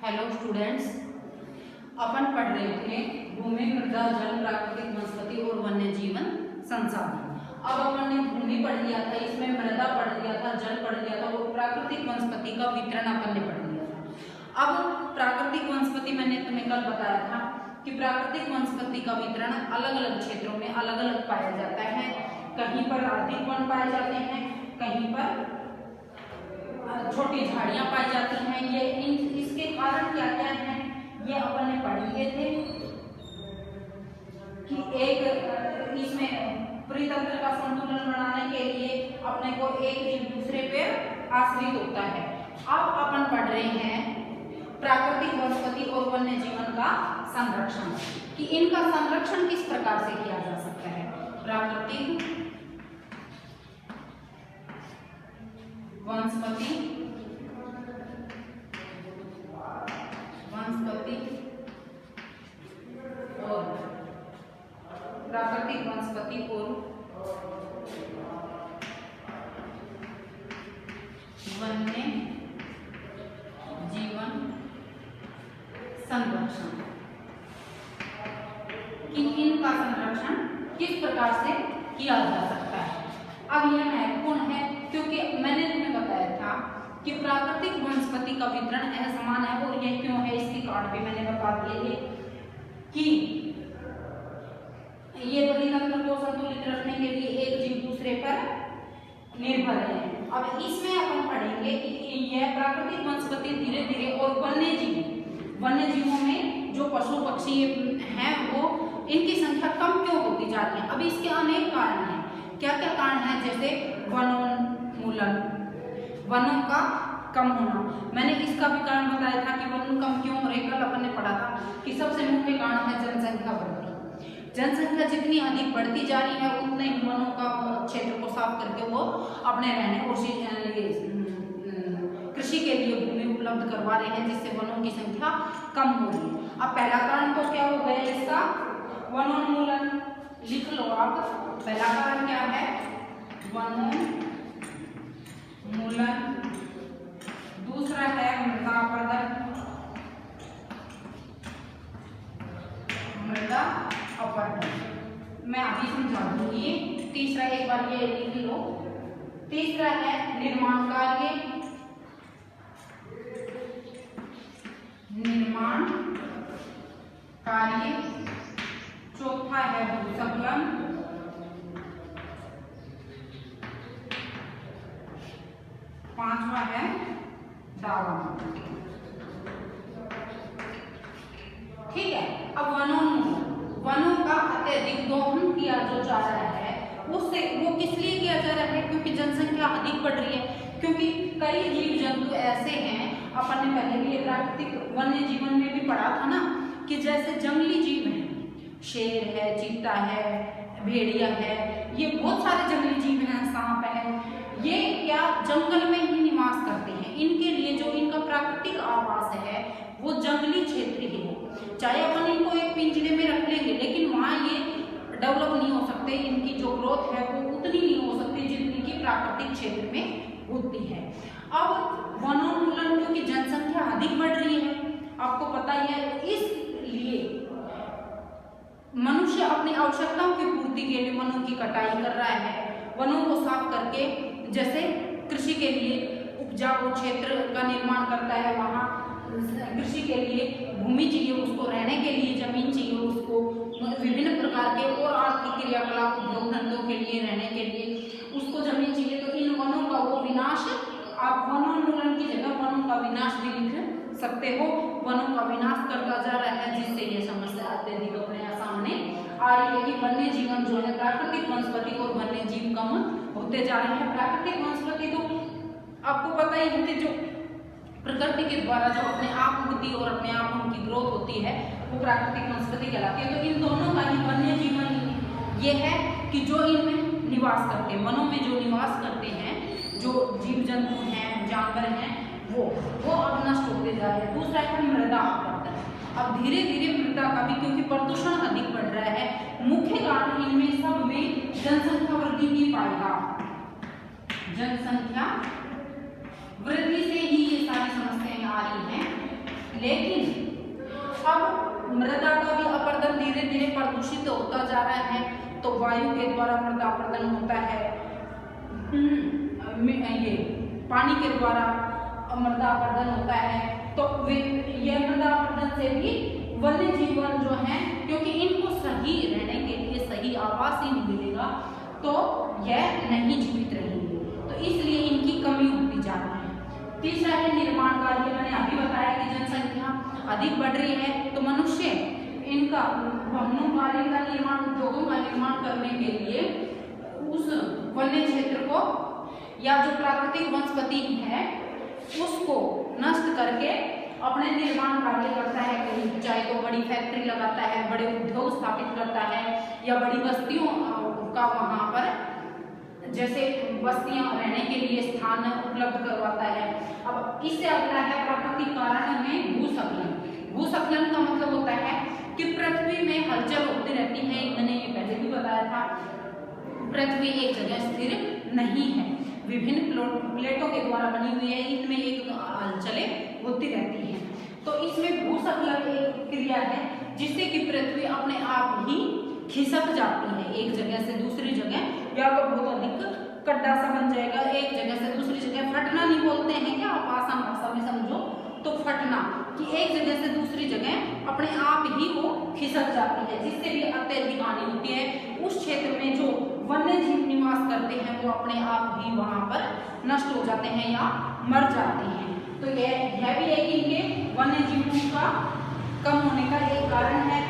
Hello students, अपन पढ़ रहे थे भूमि, मृदा, जल, प्राकृतिक वनस्पति और वन्य जीवन संसाधन। अब अपन ने भूमि पढ़ लिया था, इसमें मृदा पढ़ लिया था, जल पढ़ लिया था और प्राकृतिक वनस्पति का वितरण अपन ने पढ़ लिया था। अब प्राकृतिक वनस्पति मैंने तुम्हें कल बताया था कि प्राकृतिक वनस्पति का वितरण अलग अलग क्षेत्रों में अलग अलग पाया जाता है। कहीं पर अधिक वन पाए जाते हैं, कहीं पर छोटी झाड़ियां पाई जाती हैं। ये इसके कारण क्या क्या है ये अपन ने पढ़ लिए थे कि एक इसमें परितंत्र का संतुलन बनाने के लिए अपने को एक जीव दूसरे पे आश्रित होता है। अब अपन पढ़ रहे हैं प्राकृतिक वनस्पति और वन्य जीवन का संरक्षण, कि इनका संरक्षण किस प्रकार से किया जा सकता है। प्राकृतिक वनस्पति और प्राकृतिक वनस्पति और वन्य जीवन संरक्षण, कि इनका संरक्षण किस प्रकार से किया जा सकता है। अब यह महत्वपूर्ण है क्योंकि मैंने तुम्हें बताया था कि प्राकृतिक वनस्पति का वितरण असमान है, और यह क्यों है इसके कारण भी मैंने बता दिए थे कि ये परितंत्र को संतुलित रखने के लिए एक जीव दूसरे पर निर्भर है। अब इसमें अपन पढ़ेंगे कि यह प्राकृतिक वनस्पति धीरे धीरे और वन्य जीवों में जो पशु पक्षी हैं वो इनकी संख्या कम क्यों होती जा रही है। अब इसके अनेक कारण हैं। क्या क्या कारण है? जैसे वनोन्मूलन, वनों का कम होना। मैंने इसका भी कारण बताया था कि वन कम क्यों हो रहे। कल अपन ने पढ़ा था कि सबसे मुख्य कारण है जनसंख्या वृद्धि। जनसंख्या जितनी अधिक बढ़ती जा रही है उतने ही वनों का क्षेत्र को साफ करके वो अपने रहने और कृषि के लिए भूमि उपलब्ध करवा रहे हैं, जिससे वनों की संख्या कम हो रही है। अब पहला कारण तो क्या हो गया इसका? वनोन्मूलन। लिख लो आप, पहला कारण क्या है? वनोन्मूलन। दूसरा है मृदा अपरदन। मैं अभी समझा दूंगी। तीसरा एक बार ये लिख लो। तीसरा है निर्माण कार्य। चौथा है भूस्खलन। पांचवा है दावानल। ठीक है। अब वनों का अत्यधिक दोहन किया जो जा रहा है उससे वो किस लिए किया जा रहा है? क्योंकि जनसंख्या अधिक बढ़ रही है। क्योंकि कई जीव जंतु ऐसे हैं, अपन ने पहले भी प्राकृतिक वन्य जीवन में भी पढ़ा था ना, कि जैसे जंगली जीव हैं, शेर है, चीता है, भेड़िया है, ये बहुत सारे जंगली जीव हैं, सांप है, ये क्या जंगल में ही निवास करते हैं। इनके लिए जो इनका प्राकृतिक आवास है वो जंगली क्षेत्र ही है। चाहे अपन इनको एक पिंजरे में रख लेंगे लेकिन वहाँ ये डेवलप नहीं हो सकते, इनकी जो ग्रोथ है वो उतनी नहीं हो सकती जितनी की प्राकृतिक क्षेत्र में होती है। अब वनोन्मूलन क्योंकि जनसंख्या अधिक बढ़ रही है, आपको पता ही है, इसलिए मनुष्य अपनी आवश्यकताओं की पूर्ति के लिए वनों की कटाई कर रहा है। वनों को साफ करके जैसे कृषि के लिए उपजाऊ क्षेत्र का निर्माण करता है, वहाँ कृषि के लिए भूमि चाहिए, उसको रहने के लिए जमीन चाहिए, उसको विभिन्न प्रकार के और आर्थिक क्रियाकलाप उद्योग धंधों के लिए रहने के लिए उसको जमीन चाहिए। तो इन वनों का वो विनाश, आप वनोन्मूलन की जगह वनों का विनाश भी लिख सकते हो। वनों का विनाश करता जा रहा है जिससे ये समस्या अत्यधिक अपने सामने आ रही है कि वन्य जीवन जो है, प्राकृतिक वनस्पति और वन्य जीव कम होते जा रहे हैं। प्राकृतिक वनस्पति तो आपको पता ही है कि जो प्रकृति के द्वारा जो अपने आप उगती और अपने आप उनकी ग्रोथ होती है वो प्राकृतिक वनस्पति कहलाती है। तो इन दोनों का ही वन्य जीवन ये है कि जो इनमें निवास करते हैं, वनों में जो निवास करते हैं, जो जीव जंतु हैं, जानवर हैं, वो अब नष्ट होते जा रहे हैं। दूसरा है मृदा अपरदन। अब धीरे धीरे मृदा का भी, क्योंकि प्रदूषण अधिक बढ़ रहा है, मुख्य कारण इनमें सब में जनसंख्या वृद्धि नहीं पाएगा। जनसंख्या वृद्धि से ही ये सारी समस्याएं आ रही हैं। लेकिन अब मृदा का भी अपरदन धीरे धीरे प्रदूषित होता जा रहा है, तो वायु के द्वारा मृदा अपरदन होता है, ये पानी के द्वारा मृदा अपरदन होता है, तो यह मृदा अपरदन से भी वन्य जीवन जो है, क्योंकि इनको सही रहने के लिए सही आवास ही नहीं मिलेगा तो यह नहीं जीवित रहेंगे, तो इसलिए इनकी कमी होती जा रही है। तीसरा है निर्माण कार्य। मैंने अभी बताया कि जनसंख्या अधिक बढ़ रही है, तो मनुष्य इनका भवनों कार्य का निर्माण, उद्योगों का निर्माण करने के लिए उस वन्य क्षेत्र को या जो प्राकृतिक वनस्पति है उसको नष्ट करके अपने निर्माण कार्य करता है, कहीं चाहे तो बड़ी फैक्ट्री लगाता है, बड़े उद्योग स्थापित करता है, या बड़ी बस्तियों का वहाँ पर जैसे बस्तियां रहने के लिए स्थान उपलब्ध करवाता है। अब इससे अगला है प्राकृतिक कारण में भूस्खलन। भूस्खलन का मतलब होता है कि पृथ्वी में हलचल होती रहती है, मैंने ये पहले भी बताया था, पृथ्वी एक जगह स्थिर नहीं है, विभिन्न प्लेटों के द्वारा बनी हुई है, इनमें एक हलचलें होती रहती हैं, तो इसमें भूस्खलन एक क्रिया है जिससे कि पृथ्वी अपने आप ही खिसक जाती है एक जगह से दूसरी जगह, या तो बहुत अधिक गड्ढा सा बन जाएगा, एक जगह से दूसरी जगह, फटना नहीं बोलते हैं क्या आप आसान भाषा में समझो तो फटना, कि एक जगह से दूसरी जगह अपने आप ही वो खिसक जाती है, जिससे भी अत्यधिक हानि होती है। उस क्षेत्र में जो वन्य जीव निवास करते हैं वो अपने आप ही वहां पर नष्ट हो जाते हैं या मर जाते हैं, तो यह भी है कि इनके वन्य जीवों का कम होने का एक कारण है।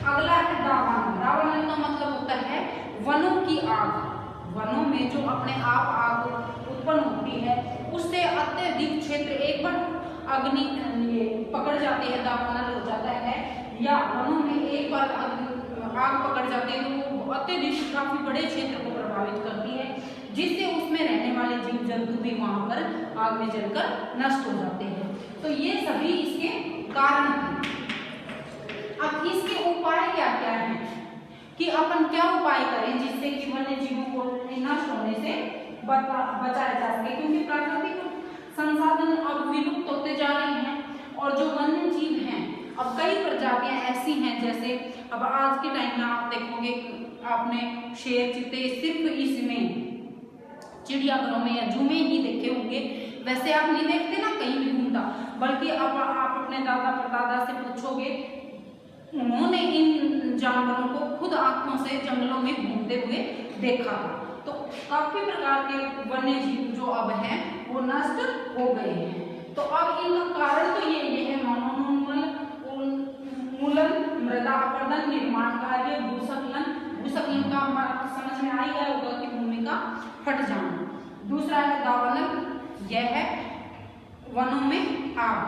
अगला है दावानल। दावानल का मतलब होता है वनों की आग। वनों में जो अपने आप आग उत्पन्न होती है उससे अत्यधिक क्षेत्र एक बार अग्नि ये पकड़ जाती है, दावानल हो जाता है, या वनों में एक बार आग पकड़ जाती है तो वो अत्यधिक काफी बड़े क्षेत्र को प्रभावित करती है, जिससे उसमें रहने वाले जीव जंतु भी वहां पर आग में जलकर नष्ट हो जाते हैं, तो ये सभी इसके कारण हैं। अब इसके उपाय क्या क्या हैं कि अपन क्या उपाय करें जिससे कि वन्य जीवों को नष्ट होने से बचाया जा सके, क्योंकि प्राकृतिक संसाधन अब विलुप्त होते जा रहे हैं और जो वन्य जीव हैं अब कई प्रजातियां ऐसी हैं, जैसे अब आज के टाइम में आप देखोगे आपने शेर चीते सिर्फ इसमें चिड़ियाघरों में या जू में ही देखे होंगे, वैसे आप नहीं देखते ना कहीं भी घूमता, बल्कि अब आप अपने दादा परदादा से पूछोगे उन्होंने इन जानवरों को खुद आंखों से जंगलों में घूमते हुए देखा था, तो काफी प्रकार के वन्य जीव जो अब हैं वो नष्ट हो गए हैं। तो अब इनका कारण तो ये है वनोन्मूलन, मृदा अपरदन, निर्माण कार्य, भूस्खलन। भूस्खलन का समझ में आ ही गया होगा कि भूमि का फट जाना। दूसरा है दावानल, यह है वनों में आग।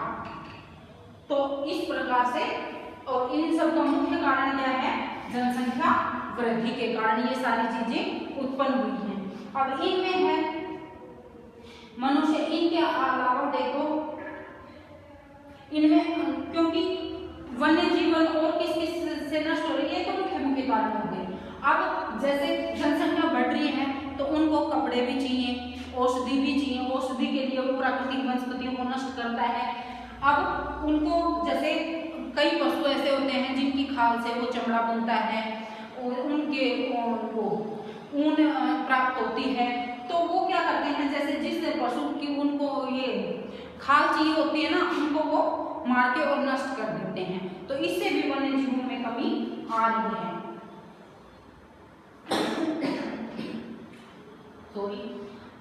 तो इस प्रकार से, और इन सब का मुख्य कारण क्या है, जनसंख्या वृद्धि के कारण ये सारी चीजें उत्पन्न हुई हैं। अब इनमें है मनुष्य, इनके अलावा देखो इनमें क्योंकि वन्य जीवन और किस किस से नष्ट हो रही है, तो मुख्य कारण हो गए। अब जैसे जनसंख्या बढ़ रही है तो उनको कपड़े भी चाहिए, औषधि भी चाहिए, औषधि के लिए वो प्राकृतिक वनस्पतियों को नष्ट करता है। अब उनको जैसे कई पशु ऐसे होते हैं जिनकी खाल से वो चमड़ा बनता है और उनके वो ऊन प्राप्त होती है, तो वो क्या करते हैं, जैसे जिस पशु की उनको ये खाल चाहिए होती है ना, उनको वो मार के और नष्ट कर देते हैं, तो इससे भी वन्य जीवों में कमी आ रही है।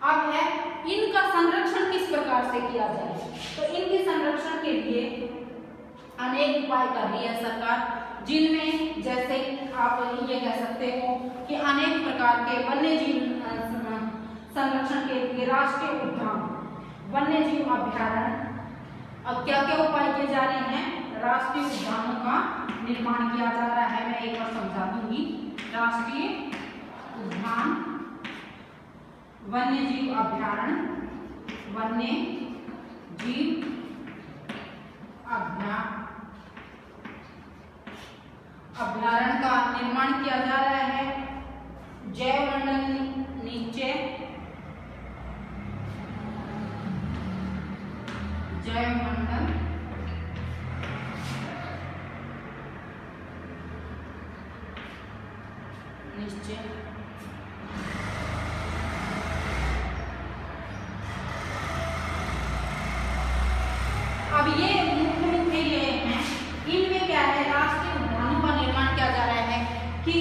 अब है इनका संरक्षण किस प्रकार से किया जाए, तो इनके संरक्षण के लिए अनेक उपाय कर रही है सरकार, जिनमें जैसे आप ये कह सकते हो कि अनेक प्रकार के वन्य जीव संरक्षण के लिए राष्ट्रीय उद्यान, वन्य जीव अभ्यारण्य। अब क्या क्या उपाय किए जा रहे हैं, राष्ट्रीय उद्यानों का निर्माण किया जा रहा है। मैं एक बार समझा दूंगी, राष्ट्रीय उद्यान, वन्य जीव अभ्यारण्य, वन्य जीव अभ्यारण्य का निर्माण किया जा रहा है। जैव मंडल नीचे, जैव मंडल नीचे। अब ये मुख्य ये हैं, इनमें क्या है, राष्ट्रीय उद्यानों का निर्माण किया जा रहा है कि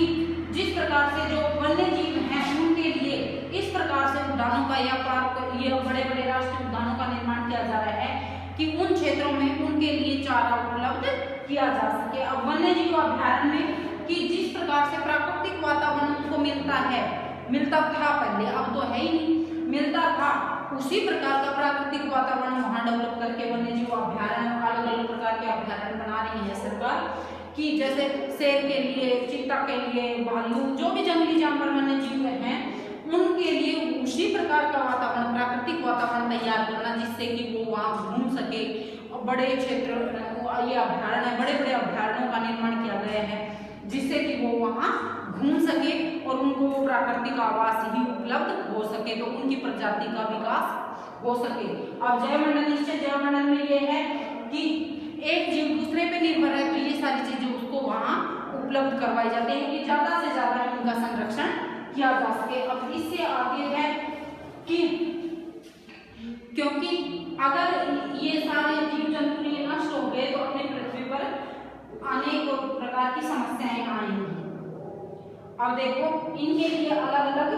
जिस प्रकार से जो वन्य जीव हैं उनके लिए इस प्रकार से उद्यानों का या पार्क, ये बड़े बड़े राष्ट्रीय उद्यानों का निर्माण किया जा रहा है कि उन क्षेत्रों में उनके लिए चारा उपलब्ध किया जा सके। अब वन्य जीव अभ्यारण्य में कि जिस प्रकार से प्राकृतिक वातावरण उनको मिलता था पहले, अब तो है ही नहीं, मिलता था, उसी प्रकार का प्राकृतिक वातावरण वहां डेवलप करके वन्य जीव अभ्यारण्य, अलग अलग प्रकार के अभ्यारण्य बना रही है सरकार कि जैसे शेर के लिए, चीता के लिए, भालू, जो भी जंगली जानवर वन्य जीव हैं उनके लिए उसी प्रकार का वातावरण, प्राकृतिक वातावरण तैयार करना जिससे कि वो वहाँ घूम सके। और बड़े क्षेत्र, ये अभ्यारण्य, बड़े बड़े अभ्यारण्यों का निर्माण किया गया है जिससे कि वो वहाँ घूम सके और उनको प्राकृतिक आवास ही उपलब्ध हो सके, तो उनकी प्रजाति का विकास हो सके। अब जैवमंडल निश्चय, जैवमंडल में ये है कि एक जीव दूसरे पे निर्भर है, तो ये सारी चीजें उसको वहाँ उपलब्ध करवाई जाती है कि ज्यादा से ज्यादा इनका संरक्षण किया जा सके। अब इससे आगे है कि क्योंकि अगर ये सारे जीव जंतु नष्ट हो गए तो अपने पृथ्वी पर अनेक प्रकार की समस्याएं आएंगी। अब देखो इनके लिए अलग अलग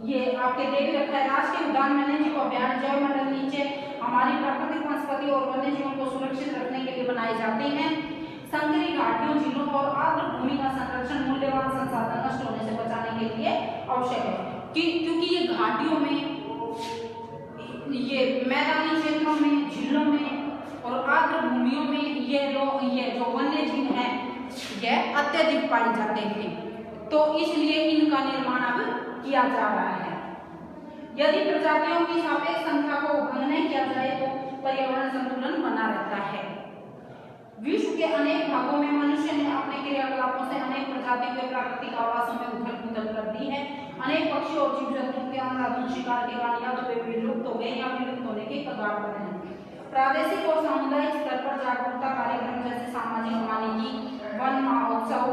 ये आपके देख रखा है, राष्ट्रीय उद्यान वन्यजीव अभ्यारण्य जैवमंडल नीचे हमारी प्राकृतिक वनस्पति और वन्यजीवों को सुरक्षित रखने के लिए बनाए जाते हैं। संकरी घाटियों, झीलों और आर्द्र भूमि का संरक्षण मूल्यवान संसाधन नष्ट होने से बचाने के लिए आवश्यक है कि क्योंकि ये घाटियों में, ये मैदानी क्षेत्रों में, झीलों में और आर्द्र भूमियों में ये जो वन्य जीव हैं यह अत्यधिक पाए जाते थे, तो इसलिए इनका निर्माण अब किया जा रहा है। यदि प्रजातियों की सापेक्ष संख्या को भंग नहीं किया जाए तो पर्यावरण संतुलन बना रहता है। विश्व के अनेक भागों में मनुष्य ने अपने क्रियाकलापों से अनेक प्रजातियों के प्राकृतिक आवासों में उथल-पुथल कर दी है। अनेक पक्षी और जीव जंतुओं के अंधाधुंध शिकार के कारण या तो वे विलुप्त हो गए या विलुप्त होने के कगार पर हैं। प्रादेशिक और सामुदायिक स्तर पर जागरूकता कार्यक्रम जैसे सामाजिक वानिकी, वन महोत्सव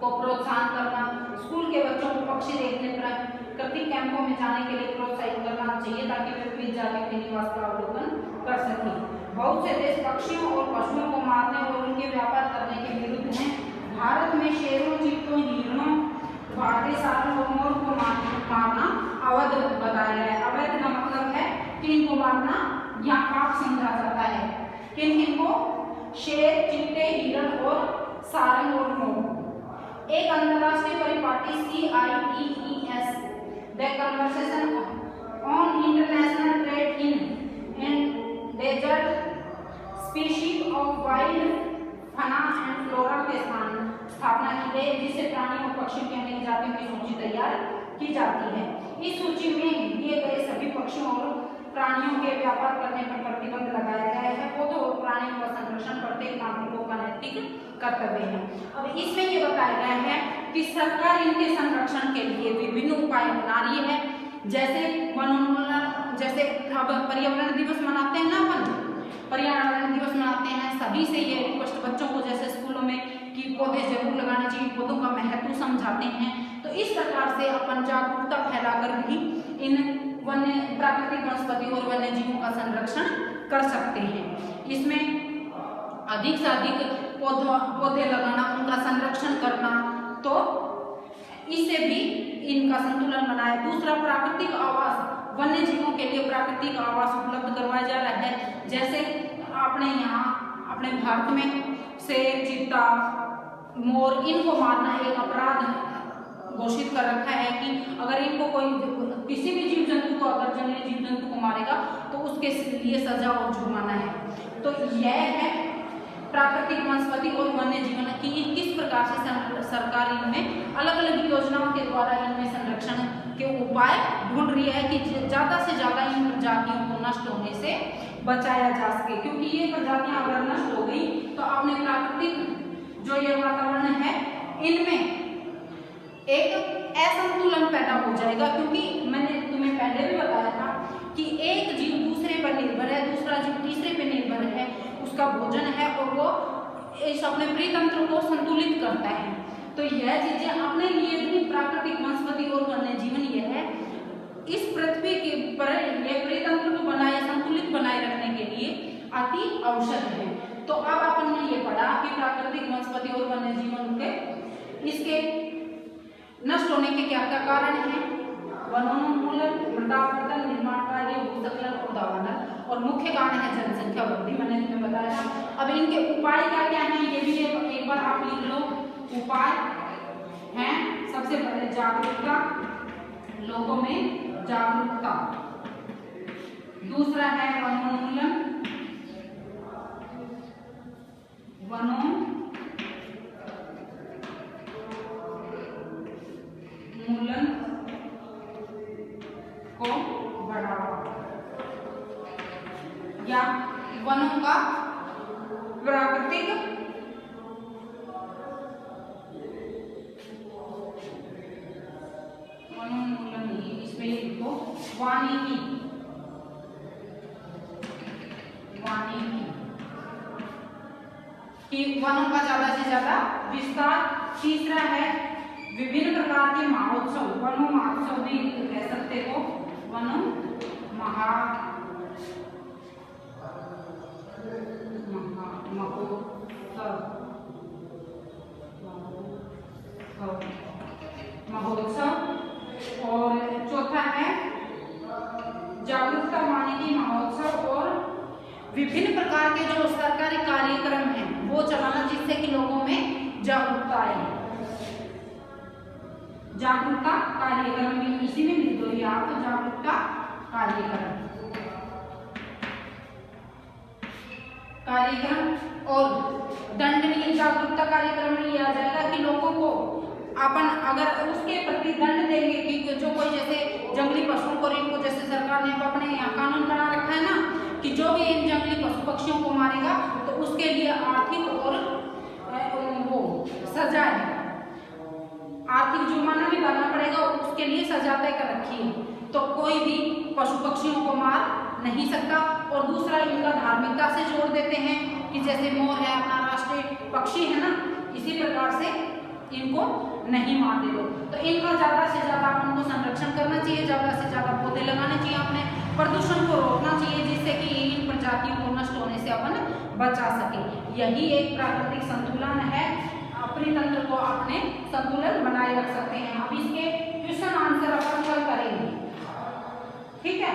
को प्रोत्साहन करना, स्कूल के बच्चों को पक्षी देखने प्राकृतिक कैंपों में जाने के लिए प्रोत्साहित करना चाहिए ताकि वे विविध जातियों के निवास का अवलोकन कर सकें। बहुत से देश पक्षियों और पशुओं को मारने और उनके व्यापार करने के विरुद्ध हैं। भारत में शेरों, चीतों, हिरणों, भारतीय सारंग और मोर को मारना अवैध बताया है। अवैध का मतलब है कि इनको मारना यहाँ पाप समझा जाता है। किन को? शेर, चीते, हिरण और सारंग और मोर। एक अंतरराष्ट्रीय परिपाटी CITES, the conversation on international trade in endangered species of wild फाना एंड फ्लोरा के स्थापना की गई, जिससे प्राणियों और पक्षियों की अनेक जातियों की सूची तैयार की जाती है। इस सूची में दिए गए सभी पक्षियों और प्राणियों के व्यापार करने पर प्रतिबंध लगाया गया है। पौधों और प्राणियों का संरक्षण प्रत्येक नागरिकों का नैतिक कर्तव्य है। अब इसमें ये बताया गया है कि सरकार इनके संरक्षण के लिए विभिन्न उपाय बना रही है, जैसे वनोन्मूलन, जैसे अब पर्यावरण दिवस मनाते हैं ना, अपन पर्यावरण दिवस मनाते हैं, सभी से ये रिक्वेस्ट बच्चों को जैसे स्कूलों में कि पौधे जरूर लगाने चाहिए, पौधों का महत्व समझाते हैं, तो इस प्रकार से अपन जागरूकता फैलाकर भी इन वन्य प्राकृतिक वनस्पति और वन्य जीवों का संरक्षण कर सकते हैं। इसमें अधिक से अधिक पौधे लगाना, उनका संरक्षण करना, तो इससे भी इनका संतुलन बनाए। दूसरा, प्राकृतिक आवास, वन्य जीवों के लिए प्राकृतिक आवास उपलब्ध करवाया जा रहा है। जैसे अपने यहाँ अपने भारत में शेर, चीता, मोर, इनको मारना एक अपराध घोषित कर रखा है कि अगर इनको कोई किसी भी जीव जंतु को, अगर जंगली जीव जंतु को मारेगा तो उसके लिए सजा और जुर्माना है। तो यह है प्राकृतिक वनस्पति और वन्य जीवन की किस प्रकार से सरकार इनमें अलग अलग योजनाओं के द्वारा इनमें संरक्षण के उपाय ढूंढ रही है कि ज्यादा से ज्यादा इन प्रजातियों को नष्ट होने से बचाया जा सके, क्योंकि ये प्रजातियां अगर नष्ट हो गई तो अपने प्राकृतिक जो ये वातावरण है इनमें एक असंतुलन पैदा हो जाएगा। क्योंकि मैंने तुम्हें पहले भी बताया था कि एक जीव दूसरे पर निर्भर है, दूसरा जीव तीसरे पर निर्भर है, उसका भोजन है और वो इस अपने परितंत्र को संतुलित करता है। तो यह चीजें अपने लिए भी प्राकृतिक वनस्पति और वन्य जीवन यह है इस पृथ्वी के पर यह परितंत्र को बनाए संतुलित बनाए रखने के लिए अति आवश्यक है। तो अब अपन ने ये पढ़ा कि प्राकृतिक वनस्पति और वन्य जीवन के इसके नष्ट होने के क्या क्या कारण हैं? वनोन्मूलन, मृदापतन, निर्माण कार्य, भूस्खलन और दावानल, और मुख्य कारण है जनसंख्या वृद्धि, मैंने तुम्हें बताया था। अब इनके उपाय क्या क्या हैं ये भी एक बार आप लिख लो। उपाय हैं सबसे पहले जागरूकता, लोगों में जागरूकता। दूसरा है वनोन्मूलन, वनोन्मूलन को बढ़ावा या वनों का प्राकृतिक वनोन्मूलन, इसमें लिखो वानिकी, कि वनों का ज्यादा से ज्यादा विस्तार। तीसरा है विभिन्न प्रकार के महोत्सव, वनो महोत्सव भी कह सकते हो, वनो महोत्सव। और चौथा है जागरूकता वानिकी महोत्सव और विभिन्न प्रकार के जो सरकारी कार्यक्रम हैं वो चलाना जिससे कि लोगों में जागरूकता आए। जागरूकता कार्यक्रम भी इसी में लिख दो आप, तो जागरूकता कार्यक्रम और दंडनीय जागरूकता कार्यक्रम में यह आ जाएगा कि लोगों को अपन अगर उसके प्रति दंड देंगे कि जो कोई जैसे जंगली पशुओं को इनको जैसे सरकार ने अपने यहाँ कानून बना रखा है ना कि जो भी इन जंगली पशु पक्षियों को मारेगा तो उसके लिए आर्थिक और वो सजा है, आर्थिक जुर्माना भी भरना पड़ेगा और उसके लिए सजा तय कर रखी है। तो कोई भी पशु पक्षियों को मार नहीं सकता। और दूसरा इनका धार्मिकता से जोड़ देते हैं कि जैसे मोर है अपना राष्ट्रीय पक्षी है ना, इसी प्रकार से इनको नहीं मारते लोग। तो इनका ज्यादा से ज्यादा अपन को संरक्षण करना चाहिए, ज्यादा से ज्यादा पौधे लगाने चाहिए, अपने प्रदूषण को रोकना चाहिए जिससे कि इन प्रजातियों को नष्ट होने से अपन बचा सके। यही एक प्राकृतिक संतुलन है, अपने तंत्र को अपने संतुलन बनाए रख सकते हैं। अब इसके क्वेश्चन आंसर अपन कल करेंगे, ठीक है।